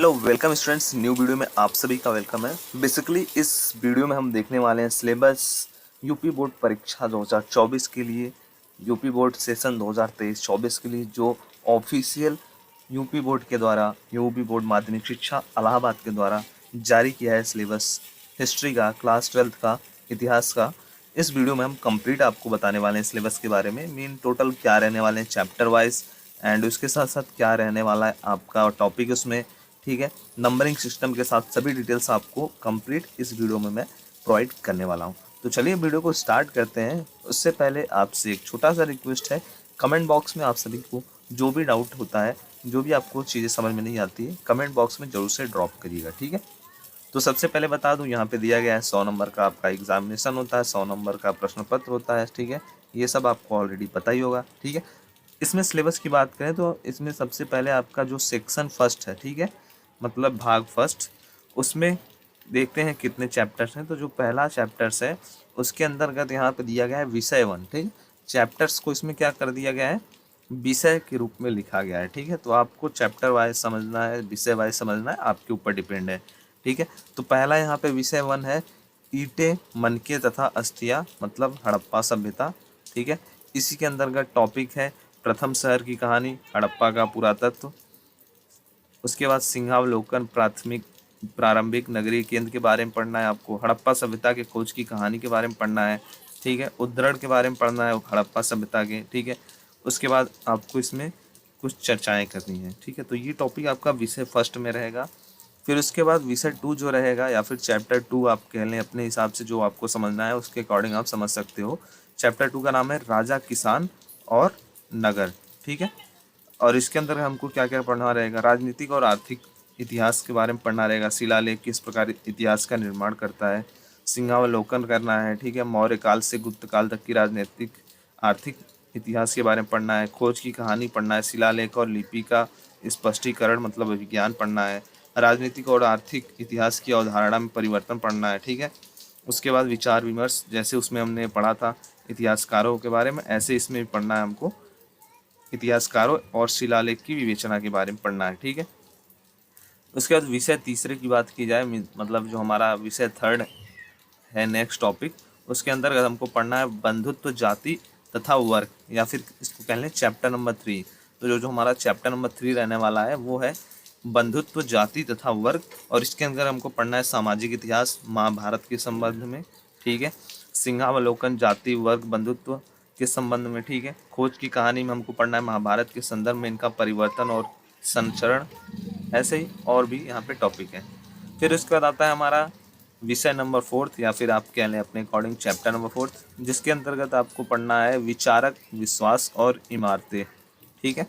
Hello welcome students, new video में आप सभी का वेलकम है। बेसिकली इस वीडियो में हम देखने वाले हैं सिलेबस यूपी बोर्ड परीक्षा 2024 के लिए, यूपी बोर्ड सेशन 2023-24 के लिए जो ऑफिशियल यूपी बोर्ड के द्वारा, यूपी बोर्ड माध्यमिक शिक्षा इलाहाबाद के द्वारा जारी किया है सिलेबस हिस्ट्री का, क्लास 12th का, इतिहास का। इस वीडियो में हम कंप्लीट आपको बताने वाले हैं सिलेबस के बारे में, मेन टोटल क्या रहने वाले हैं चैप्टर वाइज, एंड उसके साथ साथ क्या रहने वाला है आपका टॉपिक उसमें, ठीक है। नंबरिंग सिस्टम के साथ सभी डिटेल्स आपको कंप्लीट इस वीडियो में मैं प्रोवाइड करने वाला हूं। तो चलिए वीडियो को स्टार्ट करते हैं। उससे पहले आपसे एक छोटा सा रिक्वेस्ट है, कमेंट बॉक्स में आप सभी को जो भी डाउट होता है, जो भी आपको चीज़ें समझ में नहीं आती है, कमेंट बॉक्स में जरूर से ड्रॉप करिएगा, ठीक है। तो सबसे पहले बता दूं, यहाँ पे दिया गया है 100 नंबर का आपका एग्जामिनेशन होता है, 100 नंबर का प्रश्न पत्र होता है, ठीक है। ये सब आपको ऑलरेडी पता ही होगा, ठीक है। इसमें सिलेबस की बात करें तो इसमें सबसे पहले आपका जो सेक्शन फर्स्ट है, ठीक है, मतलब भाग फर्स्ट, उसमें देखते हैं कितने चैप्टर्स हैं। तो जो पहला चैप्टर्स है उसके अंतर्गत यहाँ पे दिया गया है विषय 1, ठीक। चैप्टर्स को इसमें क्या कर दिया गया है, विषय के रूप में लिखा गया है, ठीक है। तो आपको चैप्टर वाइज समझना है, विषय वाइज समझना है, आपके ऊपर डिपेंड है, ठीक है। तो पहला यहाँ पे विषय 1 है ईंटें, मनके तथा अस्थियाँ, मतलब हड़प्पा सभ्यता, ठीक है। इसी के अंतर्गत टॉपिक है प्रथम शहर की कहानी, हड़प्पा का पुरातत्व। उसके बाद सिंहावलोकन, प्रारंभिक नगरीय केंद्र के बारे में पढ़ना है आपको। हड़प्पा सभ्यता के खोज की कहानी के बारे में पढ़ना है, ठीक है। उद्धरण के बारे में पढ़ना है हड़प्पा सभ्यता के, ठीक है। उसके बाद आपको इसमें कुछ चर्चाएं करनी है, ठीक है। तो ये टॉपिक आपका विषय फर्स्ट में रहेगा। फिर उसके बाद विषय 2 जो रहेगा, या फिर चैप्टर 2 आप कह लें, अपने हिसाब से जो आपको समझना है उसके अकॉर्डिंग आप समझ सकते हो। चैप्टर 2 का नाम है राजा, किसान और नगर, ठीक है। और इसके अंदर हमको क्या क्या पढ़ना रहेगा, राजनीतिक और आर्थिक इतिहास के बारे में पढ़ना रहेगा। शिलालेख किस प्रकार इतिहास का निर्माण करता है, सिंहावलोकन करना है, ठीक है। मौर्य काल से गुप्त काल तक की राजनीतिक आर्थिक इतिहास के बारे में पढ़ना है। खोज की कहानी पढ़ना है। शिलालेख और लिपि का स्पष्टीकरण मतलब विज्ञान पढ़ना है। राजनीतिक और आर्थिक इतिहास की अवधारणा में परिवर्तन पढ़ना है, ठीक है। उसके बाद विचार विमर्श, जैसे उसमें हमने पढ़ा था इतिहासकारों के बारे में, ऐसे इसमें भी पढ़ना है हमको, इतिहासकारों और शिलालेख की विवेचना के बारे में पढ़ना है, ठीक है। उसके बाद विषय तीसरे की बात की जाए, मतलब जो हमारा विषय थर्ड है नेक्स्ट टॉपिक, उसके अंदर हमको पढ़ना है बंधुत्व, जाति तथा वर्ग, या फिर इसको कह लें चैप्टर नंबर 3। तो जो जो हमारा चैप्टर नंबर 3 रहने वाला है वो है बंधुत्व, जाति तथा वर्ग। और इसके अंदर हमको पढ़ना है सामाजिक इतिहास महाभारत के संबंध में, ठीक है। सिंहावलोकन, जाति, वर्ग, बंधुत्व के संबंध में, ठीक है। खोज की कहानी में हमको पढ़ना है महाभारत के संदर्भ में इनका परिवर्तन और संचरण, ऐसे ही और भी यहाँ पे टॉपिक है। फिर उसके बाद आता है हमारा विषय नंबर 4, या फिर आप कह लें अपने अकॉर्डिंग चैप्टर नंबर 4, जिसके अंतर्गत आपको पढ़ना है विचारक, विश्वास और इमारतें, ठीक है।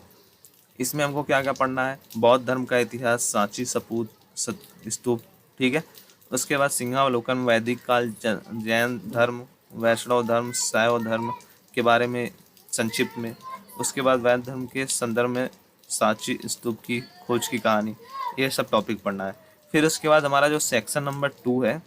इसमें हमको क्या क्या पढ़ना है, बौद्ध धर्म का इतिहास, सांची सपूत स्तूप, ठीक है। उसके बाद सिंहावलोकन, वैदिक काल, जैन धर्म, वैष्णव धर्म, शैव धर्म के बारे में संक्षिप्त में। उसके बाद वैद्य धर्म के संदर्भ में सांची स्तूप की खोज की कहानी, ये सब टॉपिक पढ़ना है। फिर उसके बाद हमारा जो सेक्शन नंबर 2 है,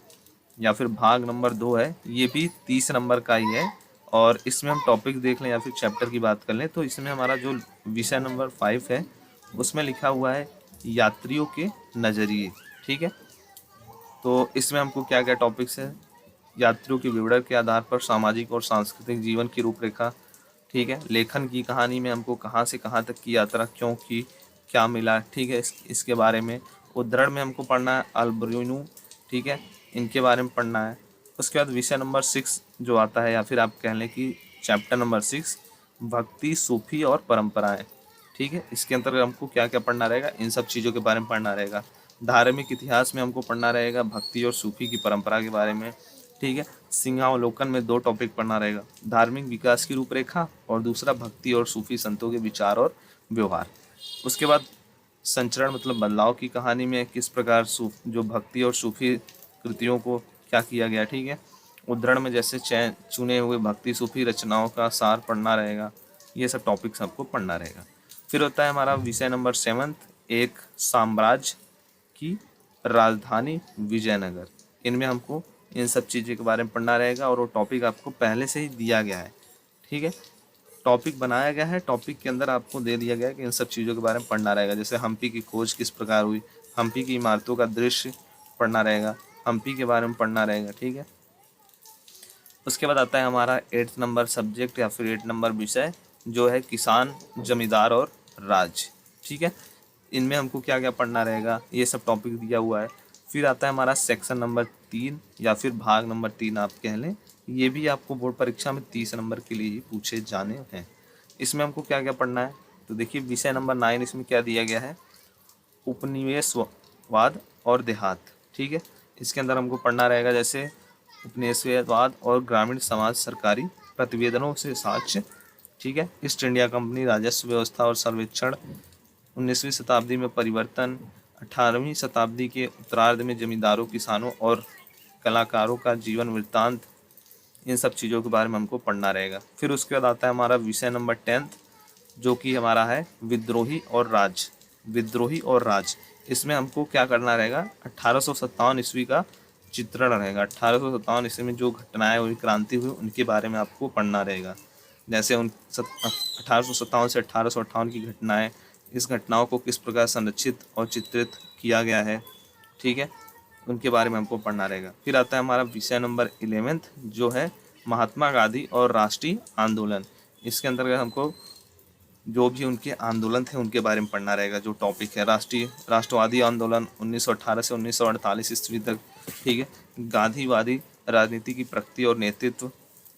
या फिर भाग नंबर 2 है, ये भी 30 नंबर का ही है। और इसमें हम टॉपिक देख लें या फिर चैप्टर की बात कर लें, तो इसमें हमारा जो विषय नंबर 5 है उसमें लिखा हुआ है यात्रियों के नज़रिए, ठीक है। तो इसमें हमको क्या क्या टॉपिक्स है, यात्रियों के विवरण के आधार पर सामाजिक और सांस्कृतिक जीवन की रूपरेखा, ठीक है। लेखन की कहानी में हमको कहाँ से कहाँ तक की यात्रा क्यों की, क्या मिला, ठीक है, इसके बारे में। उद्धरण में हमको पढ़ना है अल्बर्यूनू, ठीक है, इनके बारे में पढ़ना है। उसके बाद विषय नंबर 6 जो आता है, या फिर आप कह लें कि चैप्टर नंबर 6, भक्ति, सूफी और परंपराएं, ठीक है। इसके अंतर्गत हमको क्या क्या पढ़ना रहेगा, इन सब चीज़ों के बारे में पढ़ना रहेगा। धार्मिक इतिहास में हमको पढ़ना रहेगा भक्ति और सूफी की परंपरा के बारे में, ठीक है। सिंहावलोकन में 2 टॉपिक पढ़ना रहेगा, धार्मिक विकास की रूपरेखा और दूसरा भक्ति और सूफी संतों के विचार और व्यवहार। उसके बाद संचरण मतलब बदलाव की कहानी में किस प्रकार जो भक्ति और सूफी कृतियों को क्या किया गया, ठीक है। उद्धरण में जैसे चुने हुए भक्ति सूफी रचनाओं का सार पढ़ना रहेगा। ये सब टॉपिक्स आपको पढ़ना रहेगा। फिर होता है हमारा विषय नंबर 7, एक साम्राज्य की राजधानी विजयनगर। इनमें हमको इन सब चीज़ों के बारे में पढ़ना रहेगा, और वो टॉपिक आपको पहले से ही दिया गया है, ठीक है। टॉपिक बनाया गया है, टॉपिक के अंदर आपको दे दिया गया है कि इन सब चीज़ों के बारे में पढ़ना रहेगा। जैसे हम्पी की खोज किस प्रकार हुई, हम्पी की इमारतों का दृश्य पढ़ना रहेगा, हम्पी के बारे में पढ़ना रहेगा, ठीक है। उसके बाद आता है हमारा 8 नंबर सब्जेक्ट या फिर 8 नंबर विषय जो है किसान, जमींदार और राज, ठीक है। इनमें हमको क्या क्या पढ़ना रहेगा, ये सब टॉपिक दिया हुआ है। फिर आता है हमारा सेक्शन नंबर 3 या फिर भाग नंबर 3 आप कह लें। ये भी आपको बोर्ड परीक्षा में 30 नंबर के लिए ही पूछे जाने हैं। इसमें हमको क्या क्या पढ़ना है, तो देखिए विषय नंबर 9 इसमें क्या दिया गया है, उपनिवेशवाद और देहात, ठीक है। इसके अंदर हमको पढ़ना रहेगा जैसे उपनिवेशवाद और ग्रामीण समाज, सरकारी प्रतिवेदनों से साक्ष्य, ठीक है। ईस्ट इंडिया कंपनी, राजस्व व्यवस्था और सर्वेक्षण, 19वीं शताब्दी में परिवर्तन, 18वीं शताब्दी के उत्तरार्ध में जमींदारों, किसानों और कलाकारों का जीवन वृत्तांत, इन सब चीज़ों के बारे में हमको पढ़ना रहेगा। फिर उसके बाद आता है हमारा विषय नंबर 10 जो कि हमारा है विद्रोही और राज, विद्रोही और राज। इसमें हमको क्या करना रहेगा, 1857 ईस्वी का चित्रण रहेगा। 1857 ईस्वी में जो घटनाएं हुई, क्रांति हुई, उनके बारे में आपको पढ़ना रहेगा। जैसे 1857 से 1858 की घटनाएं, इस घटनाओं को किस प्रकार संरक्षित और चित्रित किया गया है, ठीक है, उनके बारे में हमको पढ़ना रहेगा। फिर आता है हमारा विषय नंबर 11 जो है महात्मा गांधी और राष्ट्रीय आंदोलन। इसके अंतर्गत हमको जो भी उनके आंदोलन थे उनके बारे में पढ़ना रहेगा। जो टॉपिक है राष्ट्रवादी आंदोलन 1918 से 1948 ईस्वी तक, ठीक है। गांधीवादी राजनीति की प्रगति और नेतृत्व,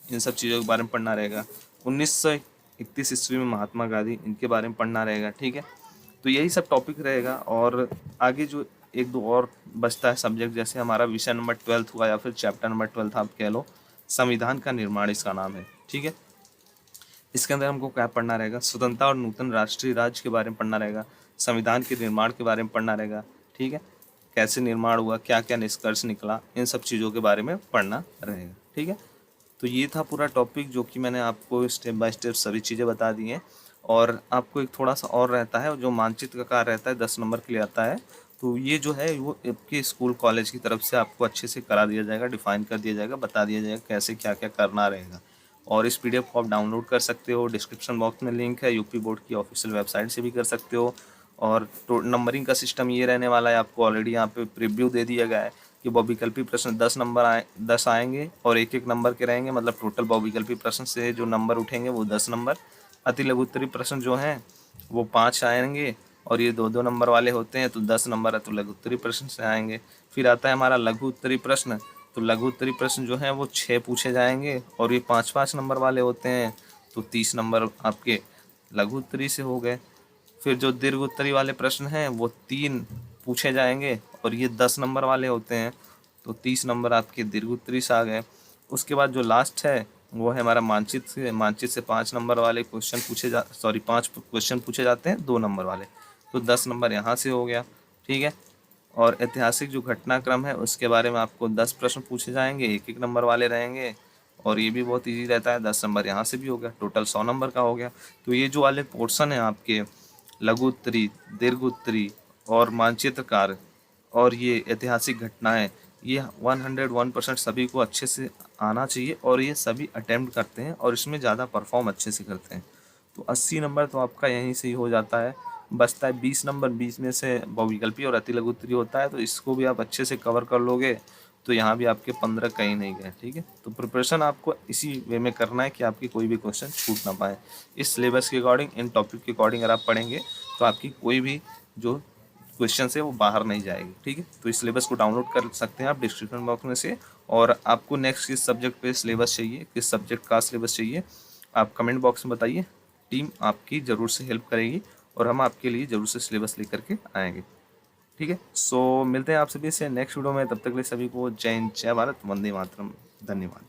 इन सब चीज़ों के बारे में पढ़ना रहेगा। 1931 ईस्वी में महात्मा गांधी, इनके बारे में पढ़ना रहेगा, ठीक है। तो यही सब टॉपिक रहेगा। और आगे जो एक दो और बचता है सब्जेक्ट, जैसे हमारा विषय नंबर 12 हुआ या फिर चैप्टर नंबर 12 आप कह लो, संविधान का निर्माण इसका नाम है, ठीक है। इसके अंदर हमको क्या पढ़ना रहेगा, स्वतंत्रता और नूतन राष्ट्रीय राज्य के बारे में पढ़ना रहेगा, संविधान के निर्माण के बारे में पढ़ना रहेगा, ठीक है। कैसे निर्माण हुआ, क्या क्या निष्कर्ष निकला, इन सब चीज़ों के बारे में पढ़ना रहेगा, ठीक है। तो ये था पूरा टॉपिक जो कि मैंने आपको स्टेप बाय स्टेप सभी चीज़ें बता दी हैं। और आपको एक थोड़ा सा और रहता है, जो मानचित्र का कार्य रहता है 10 नंबर के लिए आता है। तो ये जो है वो आपके स्कूल कॉलेज की तरफ से आपको अच्छे से करा दिया जाएगा, डिफाइन कर दिया जाएगा, बता दिया जाएगा कैसे क्या क्या करना रहेगा। और इस PDF को आप डाउनलोड कर सकते हो, डिस्क्रिप्शन बॉक्स में लिंक है, यूपी बोर्ड की ऑफिशियल वेबसाइट से भी कर सकते हो। और तो नंबरिंग का सिस्टम ये रहने वाला है, आपको ऑलरेडी यहाँ पे प्रीव्यू दे दिया गया है कि बहुविकल्पी प्रश्न 10 आएंगे और एक एक नंबर के रहेंगे, मतलब टोटल बहुविकल्पी प्रश्न से जो नंबर उठेंगे वो 10 नंबर। अति लघु उत्तरी प्रश्न जो हैं वो 5 आएंगे और ये 2-2 नंबर वाले होते हैं, तो 10 नंबर अति लघु उत्तरी प्रश्न से आएंगे। फिर आता है हमारा लघु उत्तरी प्रश्न, तो लघु उत्तरी प्रश्न जो हैं वो 6 पूछे जाएंगे और ये 5-5 नंबर वाले होते हैं, तो 30 नंबर आपके लघु उत्तरी से हो गए। फिर जो दीर्घ उत्तरी वाले प्रश्न हैं वो 3 पूछे जाएंगे और ये 10 नंबर वाले होते हैं, तो 30 नंबर आपके दीर्घ उत्तरी से आ गए। उसके बाद जो लास्ट है वो है हमारा मानचित्र से 5 नंबर वाले क्वेश्चन 5 क्वेश्चन पूछे जाते हैं 2 नंबर वाले, तो 10 नंबर यहाँ से हो गया, ठीक है। और ऐतिहासिक जो घटनाक्रम है उसके बारे में आपको 10 प्रश्न पूछे जाएंगे, एक एक नंबर वाले रहेंगे और ये भी बहुत ईजी रहता है, 10 नंबर यहाँ से भी हो गया, टोटल 100 नंबर का हो गया। तो ये जो वाले पोर्शन है आपके लघु उत्तरी, दीर्घ उत्तरी और मानचित्रकार और ये ऐतिहासिक घटनाएं, ये 101% सभी को अच्छे से आना चाहिए और ये सभी अटेम्प्ट करते हैं और इसमें ज़्यादा परफॉर्म अच्छे से करते हैं। तो 80 नंबर तो आपका यहीं से ही हो जाता है। बचता है 20 नंबर, 20 में से बहुविकल्पी और अति लघु उत्तरी होता है, तो इसको भी आप अच्छे से कवर कर लोगे तो यहाँ भी आपके 15 कहीं नहीं गए, ठीक है। तो प्रिपरेशन आपको इसी वे में करना है कि आपकी कोई भी क्वेश्चन छूट ना पाए। इस सिलेबस के अकॉर्डिंग, इन टॉपिक के अकॉर्डिंग अगर आप पढ़ेंगे तो आपकी कोई भी जो क्वेश्चन से वो बाहर नहीं जाएगी, ठीक है। तो इस सिलेबस को डाउनलोड कर सकते हैं आप डिस्क्रिप्शन बॉक्स में से। और आपको नेक्स्ट किस सब्जेक्ट पे सिलेबस चाहिए, किस सब्जेक्ट का सिलेबस चाहिए, आप कमेंट बॉक्स में बताइए, टीम आपकी ज़रूर से हेल्प करेगी और हम आपके लिए ज़रूर से सिलेबस लेकर के आएंगे, ठीक है। सो मिलते हैं आप सभी से नेक्स्ट वीडियो में, तब तक के लिए सभी को जय हिंद, जय भारत, वंदे मातरम, धन्यवाद।